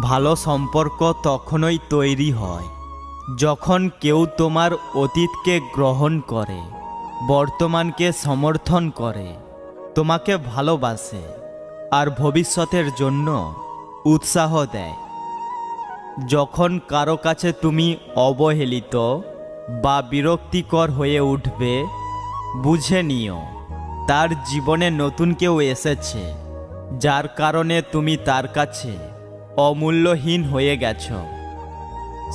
ভালো সম্পর্ক তখনই তৈরি হয় যখন কেউ তোমার অতীতকে গ্রহণ করে, বর্তমানকে সমর্থন করে, তোমাকে ভালোবাসে আর ভবিষ্যতের জন্য উৎসাহ দেয়। যখন কারো কাছে তুমি অবহেলিত বা বিরক্তিকর হয়ে উঠবে, বুঝে নিও তার জীবনে নতুন কেউ এসেছে, যার কারণে তুমি তার কাছে অমূল্যহীন হয়ে গেছ।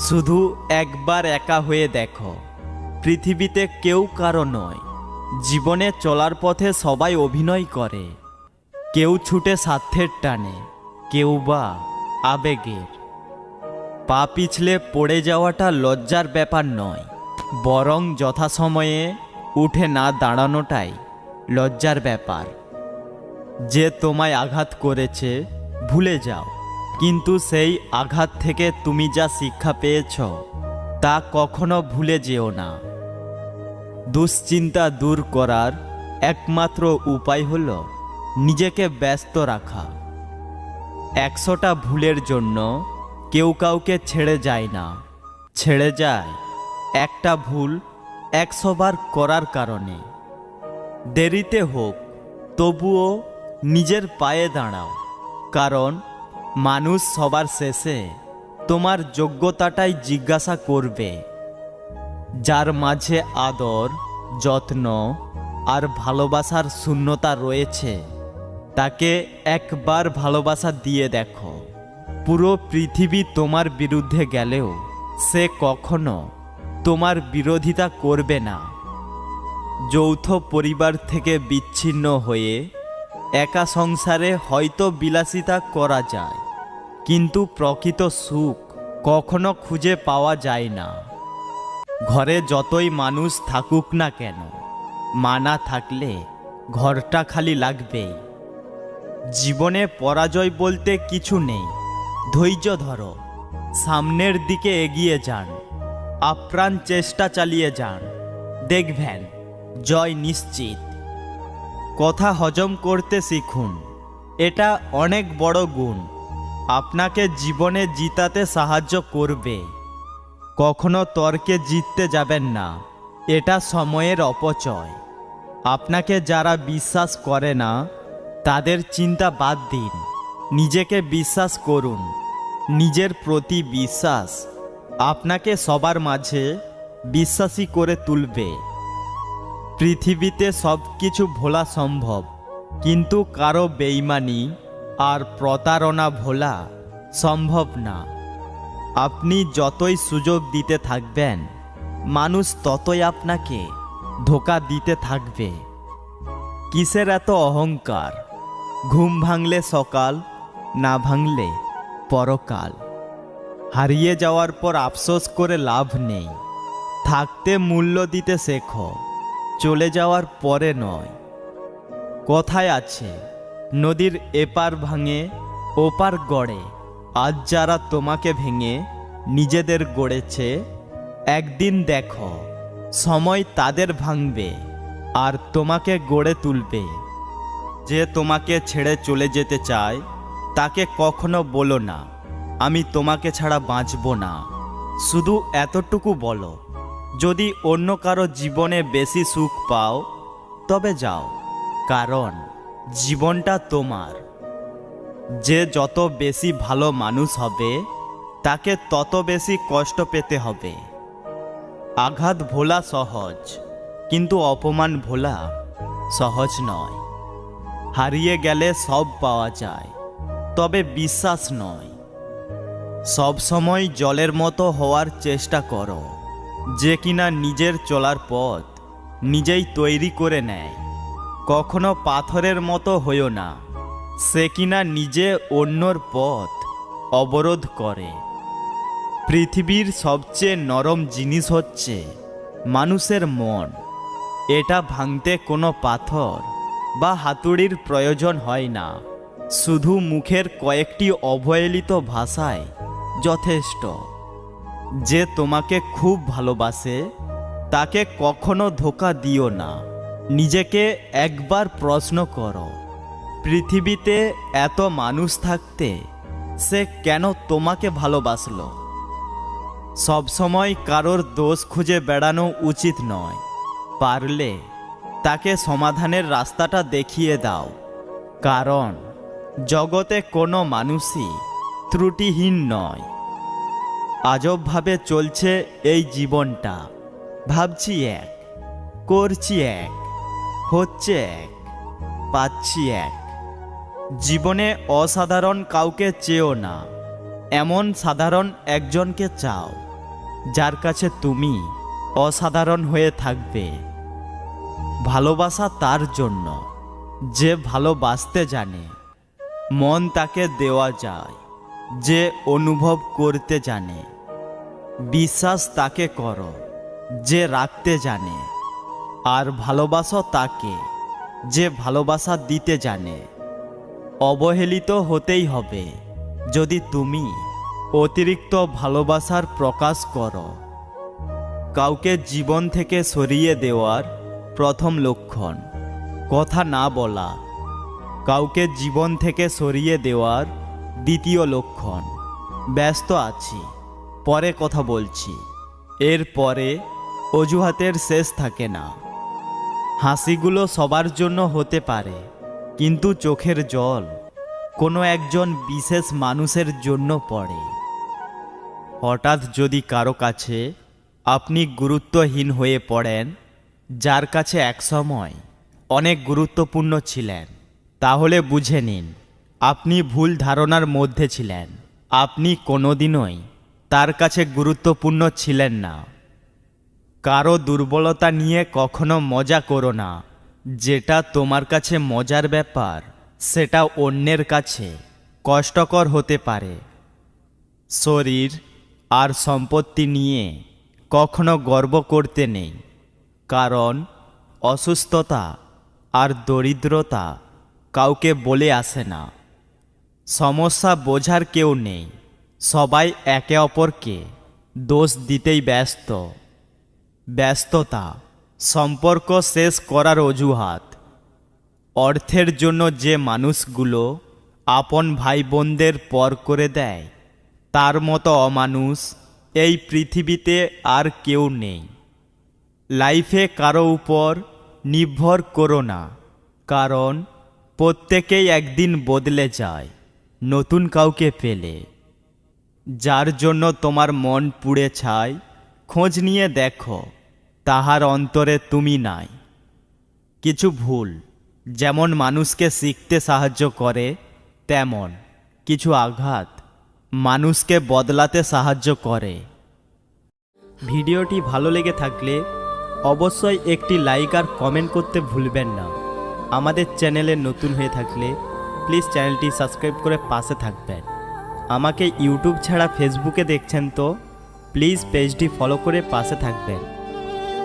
শুধু একবার একা হয়ে দেখো, পৃথিবীতে কেউ কারো নয়। জীবনে চলার পথে সবাই অভিনয় করে, কেউ ছুটে স্বার্থের টানে, কেউ বা আবেগের। পা পিছলে পড়ে যাওয়াটা লজ্জার ব্যাপার নয়, বরং যথাসময়ে উঠে না দাঁড়ানোটাই লজ্জার ব্যাপার। যে তোমায় আঘাত করেছে ভুলে যাও, কিন্তু সেই আঘাত থেকে তুমি যা শিক্ষা পেয়েছ তা কখনো ভুলে যেও না। দুশ্চিন্তা দূর করার একমাত্র উপায় হল নিজেকে ব্যস্ত রাখা। 100টা ভুলের জন্য কেউ কাউকে ছেড়ে যায় না, ছেড়ে যায় একটা ভুল 100 বার করার কারণে। দেরিতে হোক তবুও নিজের পায়ে দাঁড়াও, কারণ মানুষ সবার শেষে তোমার যোগ্যতাটাই জিজ্ঞাসা করবে। যার মাঝে আদর, যত্ন আর ভালোবাসার শূন্যতা রয়েছে, তাকে একবার ভালোবাসা দিয়ে দেখো। পুরো পৃথিবী তোমার বিরুদ্ধে গেলেও সে কখনো তোমার বিরোধিতা করবে না। যৌথ পরিবার থেকে বিচ্ছিন্ন হয়ে একা সংসারে হয়তো বিলাসিতা করা যায়, কিন্তু প্রকৃত সুখ কখনো খুঁজে পাওয়া যায় না। ঘরে যতই মানুষ থাকুক না কেন, মা না থাকলে ঘরটা খালি লাগবেই। জীবনে পরাজয় বলতে কিছু নেই, ধৈর্য ধরো, সামনের দিকে এগিয়ে যান, আপ্রাণ চেষ্টা চালিয়ে যান, দেখবেন জয় নিশ্চিত। কথা হজম করতে শিখুন, এটা অনেক বড় গুণ, আপনাকে জীবনে জিতাতে সাহায্য করবে। কখনো তর্কে জিততে যাবেন না, এটা সময়ের অপচয়। আপনাকে যারা বিশ্বাস করে না তাদের চিন্তা বাদ দিন, নিজেকে বিশ্বাস করুন। নিজের প্রতি বিশ্বাস আপনাকে সবার মাঝে বিশ্বাসী করে তুলবে। পৃথিবীতে সব কিছু ভোলা সম্ভব, কিন্তু কারো বেইমানি আর প্রতারণা ভোলা সম্ভব না। আপনি যতই সুযোগ দিতে থাকবেন, মানুষ ততই আপনাকে ধোঁকা দিতে থাকবে। কিসের এত অহংকার? ঘুম ভাঙলে সকাল, না ভাঙলে পরকাল। হারিয়ে যাওয়ার পর আফসোস করে লাভ নেই। থাকতে মূল্য দিতে শেখো, চলে যাওয়ার পরে নয়। কথায় আছে, নদীর এপার ভাঙে ওপার গড়ে। আজ যারা তোমাকে ভেঙে নিজেদের গড়েছে, একদিন দেখো সময় তাদের ভাঙবে আর তোমাকে গড়ে তুলবে। যে তোমাকে ছেড়ে চলে যেতে চায় তাকে কখনো বলো না, আমি তোমাকে ছাড়া বাঁচব না। শুধু এতটুকু বলো, যদি অন্য কারো জীবনে বেশি সুখ পাও তবে যাও, কারণ জীবনটা তোমার। যে যত বেশি ভালো মানুষ হবে তাকে তত বেশি কষ্ট পেতে হবে। আঘাত ভোলা সহজ, কিন্তু অপমান ভোলা সহজ নয়। হারিয়ে গেলে সব পাওয়া যায়, তবে বিশ্বাস নয়। সব সময় জলের মতো হওয়ার চেষ্টা করো, যে কিনা নিজের চলার পথ নিজেই তৈরি করে নেয়। কখনো পাথরের মতো হইও না, সে কিনা নিজে অন্যর পথ অবরোধ করে। পৃথিবীর সবচেয়ে নরম জিনিস হচ্ছে মানুষের মন। এটা ভাঙতে কোনো পাথর বা হাতুড়ির প্রয়োজন হয় না, শুধু মুখের কয়েকটি অবহেলিত ভাষায় যথেষ্ট। যে তোমাকে খুব ভালোবাসে তাকে কখনো ধোঁকা দিও না। নিজেকে একবার প্রশ্ন করো, পৃথিবীতে এত মানুষ থাকতে সে কেন তোমাকে ভালোবাসলো। সবসময় কারোর দোষ খুঁজে বেড়ানো উচিত নয়। পারলে তাকে সমাধানের রাস্তাটা দেখিয়ে দাও, কারণ জগতে কোনো মানুষই ত্রুটিহীন নয়। আজবভাবে চলছে এই জীবনটা। ভাবছি এক, করছি এক, হচ্ছে এক, পাচ্ছি এক। জীবনে অসাধারণ কাউকে চেও না, এমন সাধারণ একজনকে চাও যার কাছে তুমি অসাধারণ হয়ে থাকবে। ভালোবাসা তার জন্য যে ভালোবাসতে জানে। মন তাকে দেওয়া যায় যে অনুভব করতে জানে। বিশ্বাস তাকে করো যে রাখতে জানে। আর ভালোবাসো তাকে যে ভালোবাসা দিতে জানে। অবহেলিত হতেই হবে যদি তুমি অতিরিক্ত ভালোবাসার প্রকাশ করো। কাউকে জীবন থেকে সরিয়ে দেওয়ার প্রথম লক্ষণ কথা না বলা। কাউকে জীবন থেকে সরিয়ে দেওয়ার দ্বিতীয় লক্ষণ ব্যস্ত আছি, পরে কথা বলছি। এর পরে অজুহাতের শেষ থাকে না। হাসিগুলো সবার জন্য হতে পারে, কিন্তু চোখের জল কোনো একজন বিশেষ মানুষের জন্য পড়ে। হঠাৎ যদি কারো কাছে আপনি গুরুত্বহীন হয়ে পড়েন, যার কাছে একসময় অনেক গুরুত্বপূর্ণ ছিলেন, তাহলে বুঝে নিন আপনি ভুল ধারণার মধ্যে ছিলেন। আপনি কোনোদিনই তার কাছে গুরুত্বপূর্ণ ছিলেন না। কারো দুর্বলতা নিয়ে কখনো মজা করো না। যেটা তোমার কাছে মজার ব্যাপার, সেটা অন্যের কাছে কষ্টকর হতে পারে। শরীর আর সম্পত্তি নিয়ে কখনো গর্ব করতে নেই, কারণ অসুস্থতা আর দরিদ্রতা কাউকে বলে আসে না। সমস্যা বোঝার কেউ নেই, সবাই একে অপরকে দোষ দিতেই ব্যস্ত। ব্যস্ততা সম্পর্ক শেষ করার অজুহাত। অর্থের জন্য যে মানুষগুলো আপন ভাই বোনদের পর করে দেয়, তার মতো অমানুষ এই পৃথিবীতে আর কেউ নেই। লাইফে কারো উপর নির্ভর করো না, কারণ প্রত্যেকেই একদিন বদলে যায় নতুন কাউকে পেলে। যার জন্য তোমার মন পুড়ে ছাই, খোঁজ নিয়ে দেখো তাহার অন্তরে তুমি নাই। কিছু ভুল যেমন মানুষকে শিখতে সাহায্য করে, তেমন কিছু আঘাত মানুষকে বদলাতে সাহায্য করে। ভিডিওটি ভালো লেগে থাকলে অবশ্যই একটি লাইক আর কমেন্ট করতে ভুলবেন না। আমাদের চ্যানেলে নতুন হয়ে থাকলে প্লিজ চ্যানেলটি সাবস্ক্রাইব করে পাশে থাকবেন। আমাকে ইউটিউব ছাড়া ফেসবুকে দেখছেন তো প্লিজ পেজটি ফলো করে পাশে থাকবেন।